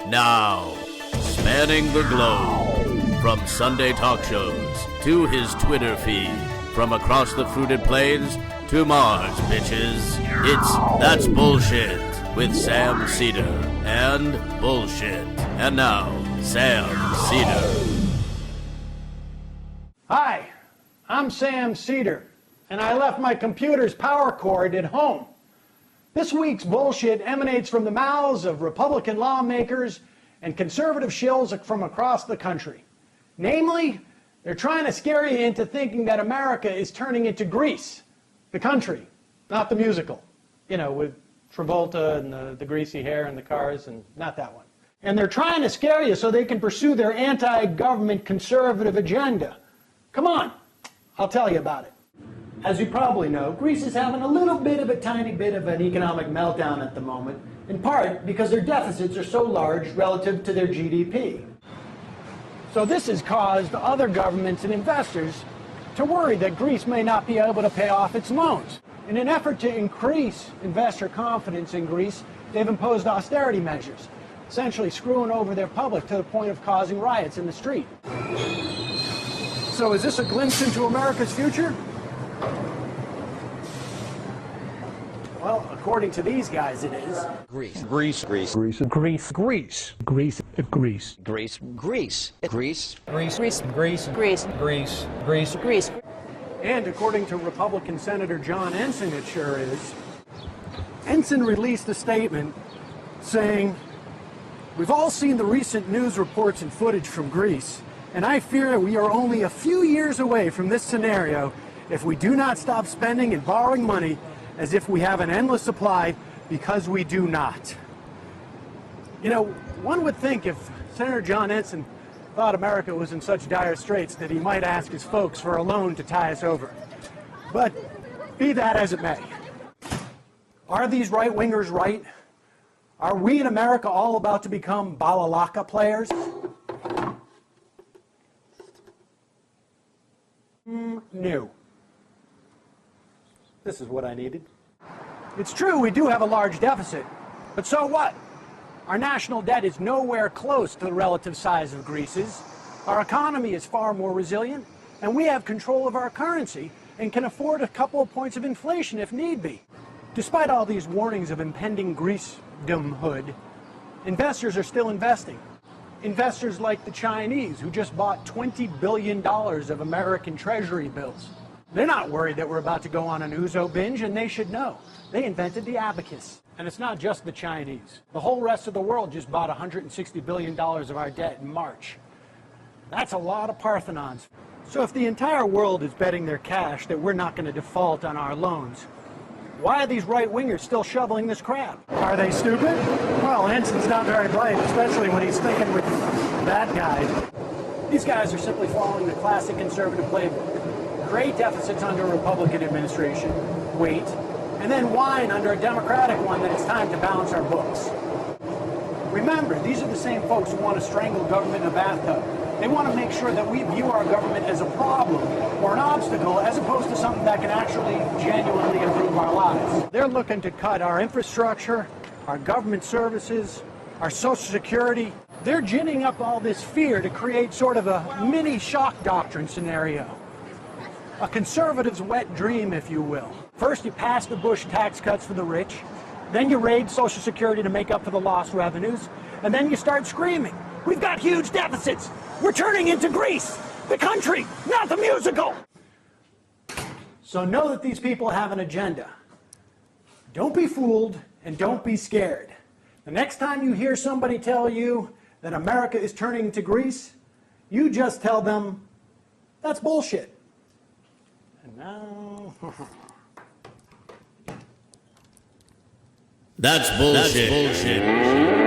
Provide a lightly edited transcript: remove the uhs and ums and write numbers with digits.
Now, spanning the globe, from Sunday talk shows to his Twitter feed, from across the fruited plains to Mars, bitches, it's That's Bullshit with Sam Seder and Bullshit. And now, Sam Seder. Hi, I'm Sam Seder, and I left my computer's power cord at home. This week's bullshit emanates from the mouths of Republican lawmakers and conservative shills from across the country. Namely, they're trying to scare you into thinking that America is turning into Greece, the country, not the musical. You know, with Travolta and the greasy hair and the cars, and not that one. And they're trying to scare you so they can pursue their anti-government conservative agenda. Come on, I'll tell you about it. As you probably know, Greece is having a tiny bit of an economic meltdown at the moment, in part because their deficits are so large relative to their GDP. So this has caused other governments and investors to worry that Greece may not be able to pay off its loans. In an effort to increase investor confidence in Greece, they've imposed austerity measures, essentially screwing over their public to the point of causing riots in the street. So is this a glimpse into America's future? Well, according to these guys, it is. Greece. Greece. Greece. Greece. Greece. Greece. Greece. Greece. Greece. Greece. Greece. Greece. Greece. Greece. Greece. Greece. Greece. Greece. And according to Republican Senator John Ensign, it sure is. Ensign released a statement saying, "We've all seen the recent news reports and footage from Greece, and I fear we are only a few years away from this scenario if we do not stop spending and borrowing money as if we have an endless supply, because we do not." You know, one would think if Senator John Ensign thought America was in such dire straits that he might ask his folks for a loan to tie us over. But be that as it may, are these right-wingers right? Are we in America all about to become balalaka players? No. This is what I needed. It's true we do have a large deficit, but so what? Our national debt is nowhere close to the relative size of Greece's. Our economy is far more resilient, and we have control of our currency and can afford a couple of points of inflation if need be. Despite all these warnings of impending Greece-domhood, investors are still investing. Investors like the Chinese, who just bought $20 billion of American Treasury bills. They're not worried that we're about to go on an ouzo binge, and they should know. They invented the abacus. And it's not just the Chinese. The whole rest of the world just bought $160 billion of our debt in March. That's a lot of Parthenons. So if the entire world is betting their cash that we're not going to default on our loans, why are these right-wingers still shoveling this crap? Are they stupid? Well, Ensign's not very bright, especially when he's thinking with that guy. These guys are simply following the classic conservative playbook. Create deficits under a Republican administration, wait, and then whine under a Democratic one that it's time to balance our books. Remember, these are the same folks who want to strangle government in a bathtub. They want to make sure that we view our government as a problem or an obstacle as opposed to something that can actually genuinely improve our lives. They're looking to cut our infrastructure, our government services, our Social Security. They're ginning up all this fear to create sort of a mini shock doctrine scenario. A conservative's wet dream, if you will. First, you pass the Bush tax cuts for the rich, then you raid Social Security to make up for the lost revenues, and then you start screaming, "We've got huge deficits! We're turning into Greece, the country, not the musical!" So know that these people have an agenda. Don't be fooled, and don't be scared. The next time you hear somebody tell you that America is turning to Greece, you just tell them, that's bullshit. And now... That's bullshit. That's bullshit.